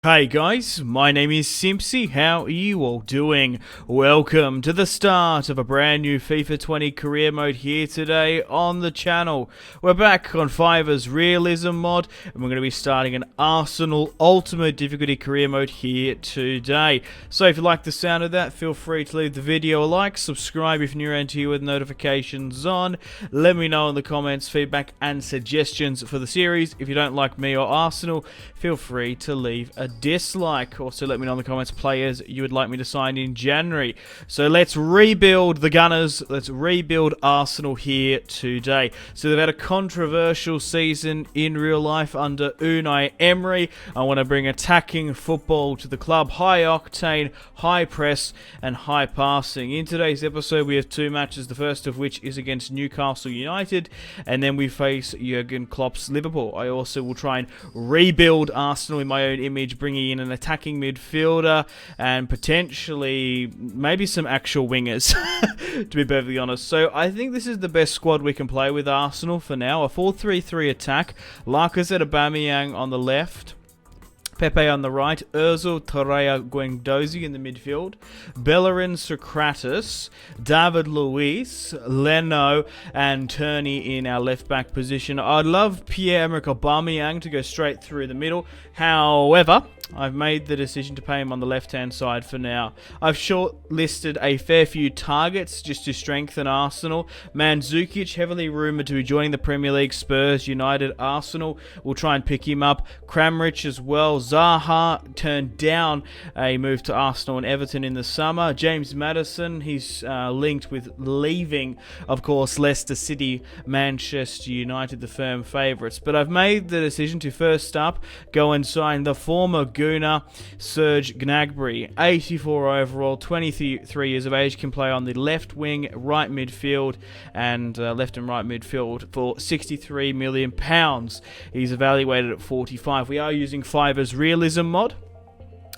Hey guys, my name is Simpzy. How are you all doing? Welcome to the start of a brand new FIFA 20 career mode here today on the channel. We're back on Fifa's realism mod and we're going to be starting an Arsenal ultimate difficulty career mode here today. So if you like the sound of that, feel free to leave the video a like, subscribe if you're new here with notifications on. Let me know in the comments feedback and suggestions for the series. If you don't like me or Arsenal, feel free to leave a dislike. Also let me know in the comments players you would like me to sign in January. So let's rebuild the Gunners. Let's rebuild Arsenal here today. So they've had a controversial season in real life under Unai Emery. I want to bring attacking football to the club. High octane, high press and high passing. In today's episode we have two matches, the first of which is against Newcastle United and then we face Jurgen Klopp's Liverpool. I also will try and rebuild Arsenal in my own image, bringing in an attacking midfielder and potentially maybe some actual wingers, to be perfectly honest. So I think this is the best squad we can play with Arsenal for now. A 4-3-3 attack. Lacazette, Aubameyang on the left. Pepe on the right, Ozil, Torreira, Guendouzi in the midfield, Bellerin, Socrates, David Luiz, Leno, and Turney in our left-back position. I'd love Pierre-Emerick Aubameyang to go straight through the middle. However, I've made the decision to pay him on the left-hand side for now. I've shortlisted a fair few targets just to strengthen Arsenal. Mandzukic, heavily rumoured to be joining the Premier League, Spurs, United, Arsenal. We'll try and pick him up. Kramaric as well. Zaha turned down a move to Arsenal and Everton in the summer. James Maddison, he's linked with leaving, of course, Leicester City, Manchester United, the firm favourites. But I've made the decision to first up go and sign the former Gooner, Serge Gnabry, 84 overall, 23 years of age, can play on the left wing, right midfield, and left and right midfield for £63 million. He's evaluated at 45. We are using Fifa's realism mod,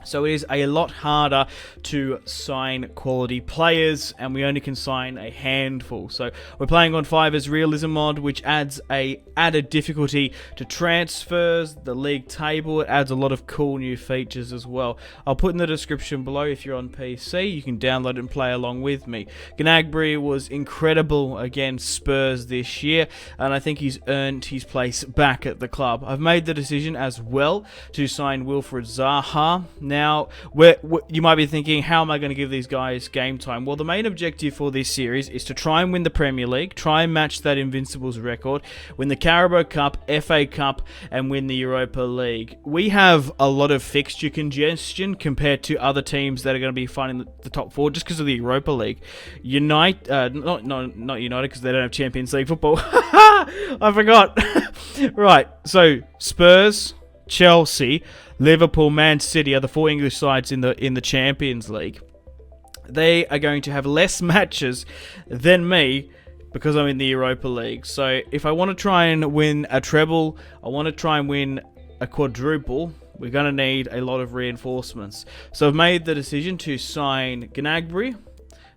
so it is a lot harder to sign quality players, and we only can sign a handful. So we're playing on Fifa's realism mod, which adds a added difficulty to transfers, the league table. It adds a lot of cool new features as well. I'll put in the description below if you're on PC. You can download it and play along with me. Gnabry was incredible against Spurs this year, and I think he's earned his place back at the club. I've made the decision as well to sign Wilfried Zaha. Now, you might be thinking, how am I going to give these guys game time? Well, the main objective for this series is to try and win the Premier League, try and match that Invincibles record, win the Carabao Cup, FA Cup, and win the Europa League. We have a lot of fixture congestion compared to other teams that are going to be fighting the top four just because of the Europa League. Not United, because they don't have Champions League football. I forgot. Right, so Spurs, Chelsea, Liverpool, Man City are the four English sides in the Champions League. They are going to have less matches than me because I'm in the Europa League. So if I want to try and win a treble, I want to try and win a quadruple, we're going to need a lot of reinforcements. So I've made the decision to sign Gnabry,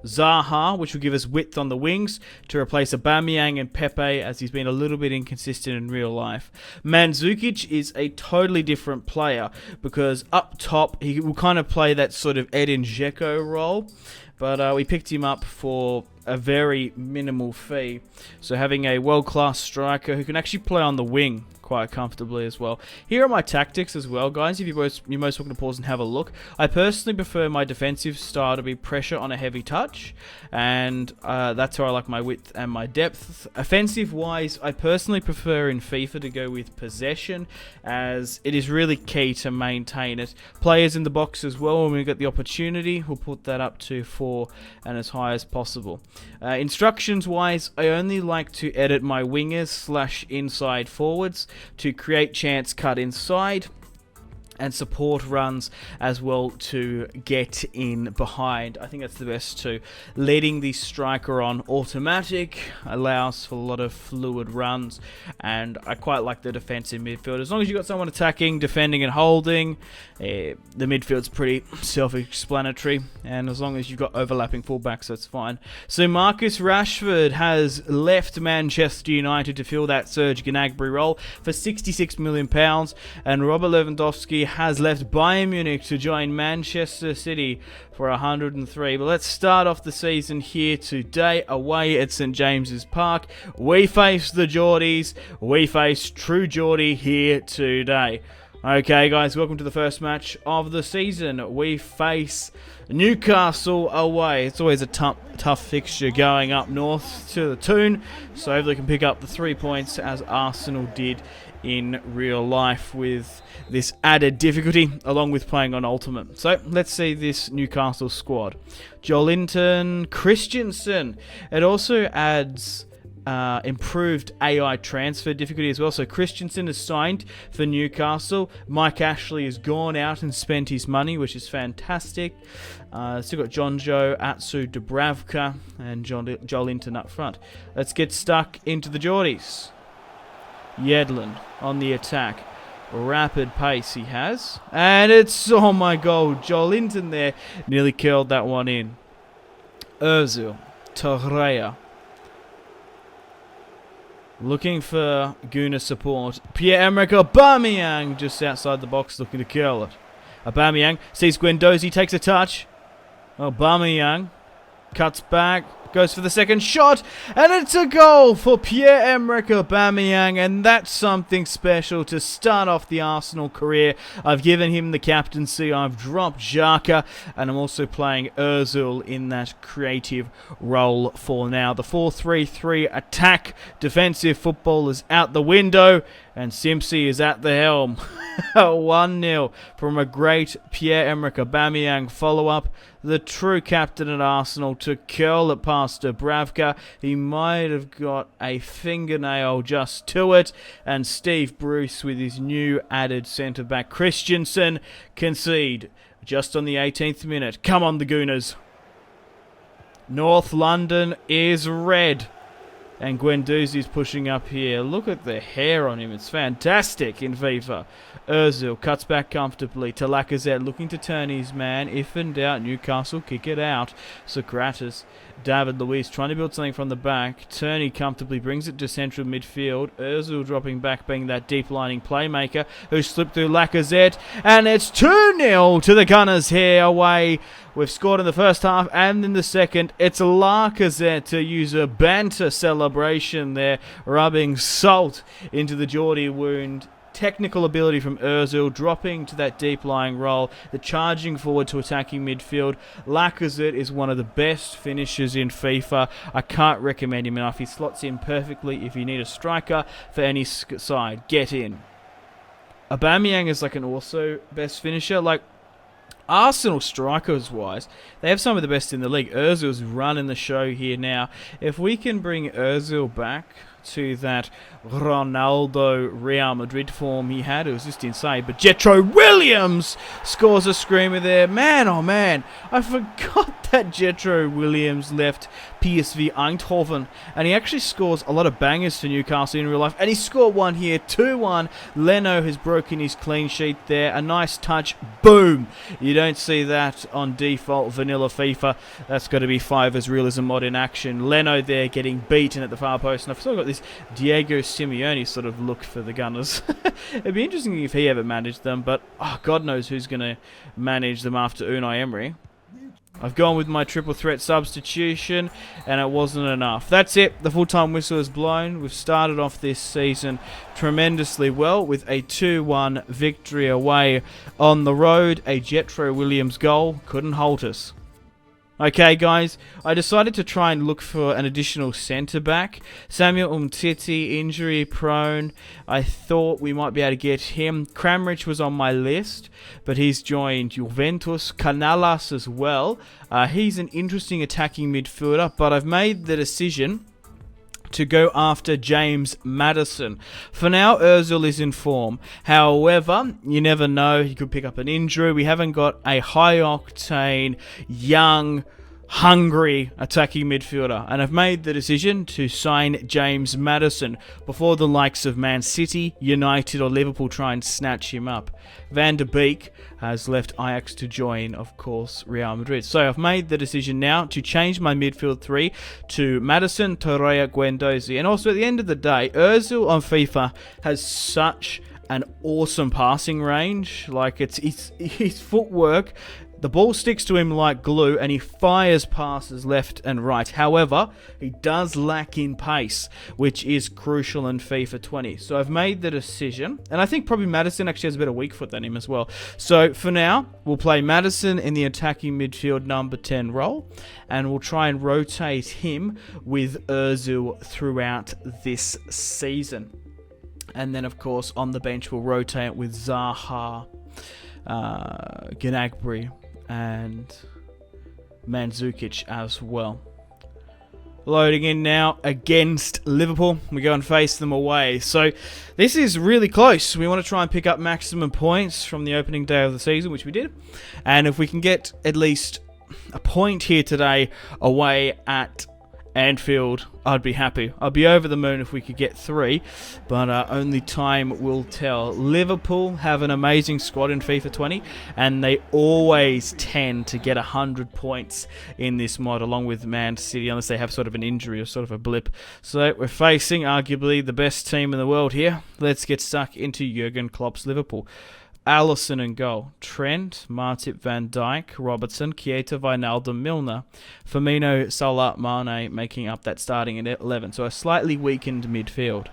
Zaha, which will give us width on the wings, to replace Aubameyang and Pepe, as he's been a little bit inconsistent in real life. Mandzukic is a totally different player, because up top, he will kind of play that sort of Edin Dzeko role, but we picked him up for a very minimal fee. So having a world-class striker who can actually play on the wing quite comfortably as well. Here are my tactics as well, guys, if you're most welcome to pause and have a look. I personally prefer my defensive style to be pressure on a heavy touch, and that's how I like my width and my depth. Offensive-wise, I personally prefer in FIFA to go with possession, as it is really key to maintain it. Players in the box as well, when we get the opportunity, we'll put that up to 4 and as high as possible. Instructions-wise, I only like to edit my wingers / inside forwards to create chance cut inside, and support runs as well to get in behind. I think that's the best too. Letting the striker on automatic allows for a lot of fluid runs, and I quite like the defensive midfield. As long as you've got someone attacking, defending and holding, the midfield's pretty self-explanatory, and as long as you've got overlapping fullbacks, that's fine. So Marcus Rashford has left Manchester United to fill that Serge Gnabry role for £66 million, and Robert Lewandowski Gnabry has left Bayern Munich to join Manchester City for 103. But let's start off the season here today away at St James's Park. We face the Geordies. We face True Geordie here today. Okay guys, welcome to the first match of the season. We face Newcastle away. It's always a tough fixture going up north to the Toon, so hopefully they can pick up the 3 points as Arsenal did in real life with this added difficulty along with playing on Ultimate. So let's see this Newcastle squad. Joelinton, Christensen. It also adds improved AI transfer difficulty as well. So Christensen is signed for Newcastle. Mike Ashley has gone out and spent his money, which is fantastic. Still got John Joe, Atsu, Dubravka, and Joelinton up front. Let's get stuck into the Geordies. Yedlin on the attack. Rapid pace he has. And it's, oh my god, Joelinton there nearly curled that one in. Ozil, Torreira. Looking for Guna support. Pierre-Emerick Aubameyang just outside the box looking to curl it. Aubameyang sees Guendouzi, takes a touch. Aubameyang cuts back, goes for the second shot, and it's a goal for Pierre-Emerick Aubameyang, and that's something special to start off the Arsenal career. I've given him the captaincy, I've dropped Xhaka, and I'm also playing Ozil in that creative role for now. The 4-3-3 attack, defensive football is out the window, and Simpzy is at the helm. 1-0 from a great Pierre-Emerick Aubameyang follow-up. The true captain at Arsenal to curl it past Dubravka. He might have got a fingernail just to it. And Steve Bruce with his new added centre-back Christensen concede just on the 18th minute. Come on the Gooners. North London is red. And Guendouzi's pushing up here. Look at the hair on him. It's fantastic in FIFA. Ozil cuts back comfortably to Lacazette, looking to turn his man. If in doubt, Newcastle kick it out. Socrates, David Luiz trying to build something from the back. Turney comfortably brings it to central midfield. Ozil dropping back, being that deep lining playmaker who slipped through Lacazette. And it's 2-0 to the Gunners here away. We've scored in the first half and in the second. It's Lacazette to use a banter celebration there, rubbing salt into the Geordie wound. Technical ability from Ozil, dropping to that deep-lying role, the charging forward to attacking midfield. Lacazette is one of the best finishers in FIFA. I can't recommend him enough. He slots in perfectly if you need a striker for any side. Get in. Aubameyang is like an also best finisher. Like, Arsenal strikers-wise, they have some of the best in the league. Ozil's running the show here now. If we can bring Ozil back to that Ronaldo Real Madrid form he had, it was just insane. But Jetro Williams scores a screamer there. Man, oh man, I forgot that Jetro Williams left PSV Eindhoven, and he actually scores a lot of bangers for Newcastle in real life, and he scored one here, 2-1. Leno has broken his clean sheet there. A nice touch, boom. You don't see that on default vanilla FIFA. That's got to be Fiver's realism mod in action. Leno there getting beaten at the far post, and I've still got this Diego Simeone sort of look for the Gunners. It'd be interesting if he ever managed them, but God knows who's going to manage them after Unai Emery. I've gone with my triple threat substitution, and it wasn't enough. That's it. The full-time whistle is blown. We've started off this season tremendously well with a 2-1 victory away on the road. A Jetro Williams goal couldn't halt us. Okay, guys, I decided to try and look for an additional centre-back. Samuel Umtiti, injury-prone. I thought we might be able to get him. Kramaric was on my list, but he's joined Juventus. Canalas as well. He's an interesting attacking midfielder, but I've made the decision to go after James Maddison. For now, Ozil is in form. However, you never know. He could pick up an injury. We haven't got a high-octane, young, hungry attacking midfielder. And I've made the decision to sign James Maddison before the likes of Man City, United or Liverpool try and snatch him up. Van der Beek has left Ajax to join, of course, Real Madrid. So I've made the decision now to change my midfield three to Maddison, Torreira, Guendouzi. And also at the end of the day, Ozil on FIFA has such an awesome passing range. Like, it's his footwork. The ball sticks to him like glue, and he fires passes left and right. However, he does lack in pace, which is crucial in FIFA 20. So I've made the decision, and I think probably Maddison actually has a better weak foot than him as well. So for now, we'll play Maddison in the attacking midfield number 10 role, and we'll try and rotate him with Özil throughout this season. And then, of course, on the bench, we'll rotate with Zaha, Gnabry, and Mandzukic as well. Loading in now against Liverpool. We go and face them away. So this is really close. We want to try and pick up maximum points from the opening day of the season, which we did. And if we can get at least a point here today away at Anfield, I'd be happy. I'd be over the moon if we could get 3, but only time will tell. Liverpool have an amazing squad in FIFA 20, and they always tend to get 100 points in this mod, along with Man City, unless they have sort of an injury or sort of a blip. So we're facing arguably the best team in the world here. Let's get stuck into Jurgen Klopp's Liverpool. Alisson in goal. Trent, Matip, Van Dijk, Robertson, Keita, Wijnaldum, Milner, Firmino, Salah, Mane making up that starting at 11. So a slightly weakened midfield.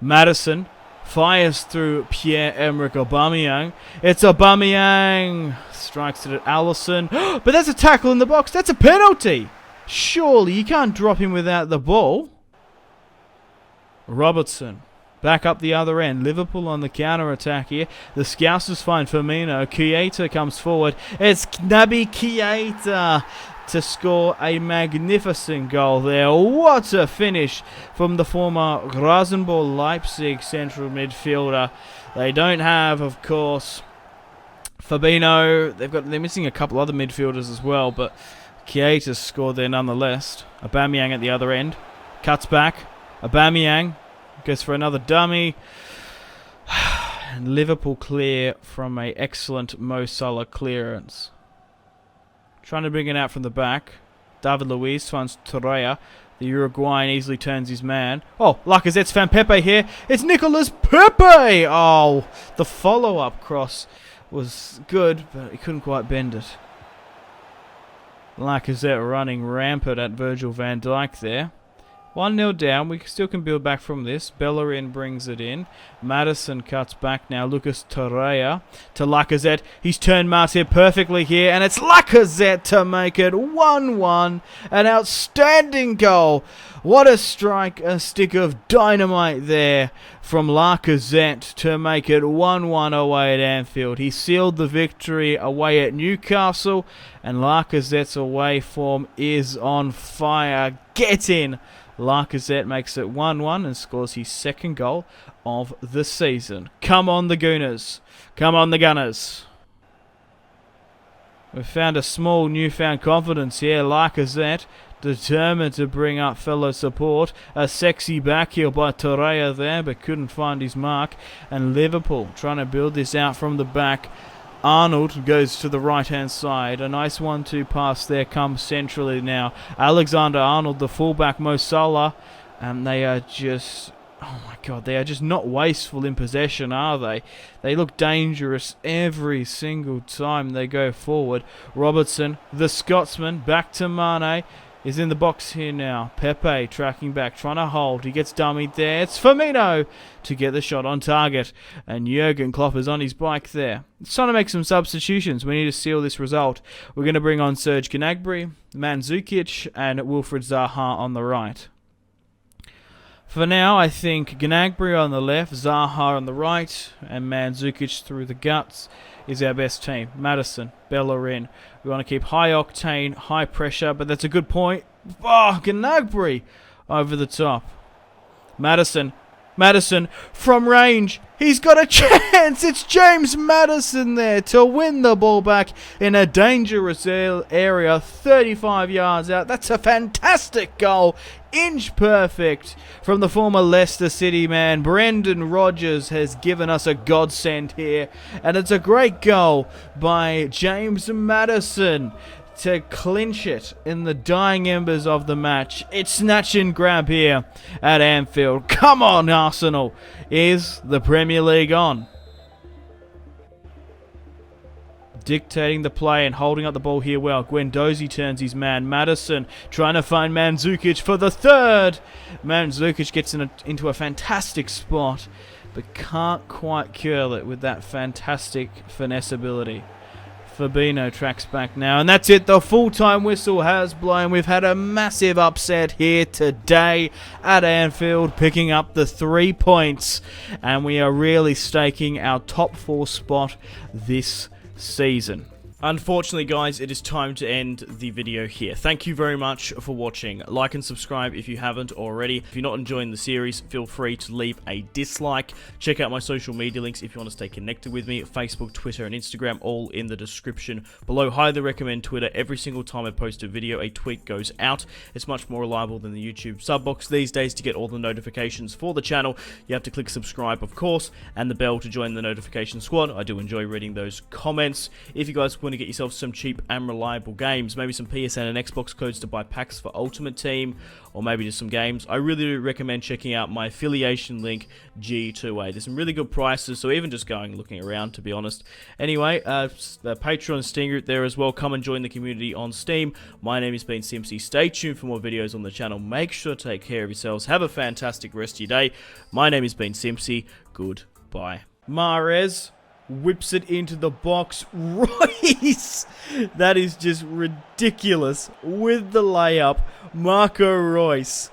Maddison fires through Pierre-Emerick Aubameyang. It's Aubameyang. Strikes it at Alisson. But that's a tackle in the box. That's a penalty. Surely you can't drop him without the ball. Robertson. Back up the other end. Liverpool on the counter-attack here. The Scousers find Firmino. Keita comes forward. It's Naby Keita to score a magnificent goal there. What a finish from the former Rasenball Leipzig central midfielder. They don't have, of course, Fabinho. They're missing a couple other midfielders as well, but Keita scored there nonetheless. Aubameyang at the other end. Cuts back. Aubameyang goes for another dummy. And Liverpool clear from an excellent Mo Salah clearance. Trying to bring it out from the back. David Luiz finds Torreira. The Uruguayan easily turns his man. Oh, Lacazette's found Pepe here. It's Nicolas Pepe! Oh, the follow-up cross was good, but he couldn't quite bend it. Lacazette running rampant at Virgil van Dijk there. 1-0 down. We still can build back from this. Bellerin brings it in. Maddison cuts back now. Lucas Torreira to Lacazette. He's turned Matip perfectly here, and it's Lacazette to make it 1-1. An outstanding goal. What a strike. A stick of dynamite there from Lacazette to make it 1-1 away at Anfield. He sealed the victory away at Newcastle, and Lacazette's away form is on fire. Get in! Lacazette makes it 1-1 and scores his second goal of the season. Come on, the Gooners. Come on, the Gunners. We've found a small newfound confidence here. Lacazette determined to bring up fellow support. A sexy backheel by Torreira there, but couldn't find his mark. And Liverpool trying to build this out from the back. Arnold goes to the right-hand side. A nice 1-2 pass there comes centrally now. Alexander-Arnold, the fullback, Mo Salah. And they are just... oh my God, they are just not wasteful in possession, are they? They look dangerous every single time they go forward. Robertson, the Scotsman, back to Mane. Is in the box here now. Pepe tracking back, trying to hold. He gets dummied there. It's Firmino to get the shot on target. And Jurgen Klopp is on his bike there. It's trying to make some substitutions. We need to seal this result. We're going to bring on Serge Gnabry, Mandzukic, and Wilfried Zaha on the right. For now, I think Gnabry on the left, Zaha on the right, and Mandzukic through the guts is our best team. Maddison, Bellerin. We want to keep high octane, high pressure, but that's a good point. Oh, Gnabry over the top. Maddison from range. He's got a chance. It's James Maddison there to win the ball back in a dangerous area, 35 yards out. That's a fantastic goal. Inch perfect from the former Leicester City man. Brendan Rodgers has given us a godsend here. And it's a great goal by James Maddison to clinch it in the dying embers of the match. It's snatch and grab here at Anfield. Come on, Arsenal. Is the Premier League on? Dictating the play and holding up the ball here well. Guendouzi turns his man. Maddison trying to find Mandzukic for the third. Mandzukic gets into a fantastic spot, but can't quite curl it with that fantastic finesse ability. Fabinho tracks back now, and that's it. The full-time whistle has blown. We've had a massive upset here today at Anfield, picking up the 3 points, and we are really staking our top 4 spot this season. Unfortunately, guys, it is time to end the video here. Thank you very much for watching. Like and subscribe if you haven't already. If you're not enjoying the series, feel free to leave a dislike. Check out my social media links if you want to stay connected with me. Facebook, Twitter, and Instagram, all in the description below. Highly recommend Twitter. Every single time I post a video, a tweet goes out. It's much more reliable than the YouTube sub box these days. To get all the notifications for the channel, you have to click subscribe, of course, and the bell to join the notification squad. I do enjoy reading those comments. If you guys want to get yourself some cheap and reliable games, maybe some PSN and Xbox codes to buy packs for Ultimate Team, or maybe just some games, I really do recommend checking out my affiliation link, G2A. There's some really good prices, so even just going looking around, to be honest. Anyway, the Patreon and Steam group there as well. Come and join the community on Steam. My name has been Simpzy. Stay tuned for more videos on the channel. Make sure to take care of yourselves. Have a fantastic rest of your day. My name has been Simpzy. Goodbye. Mahrez whips it into the box. Royce! That is just ridiculous. With the layup, Marco Royce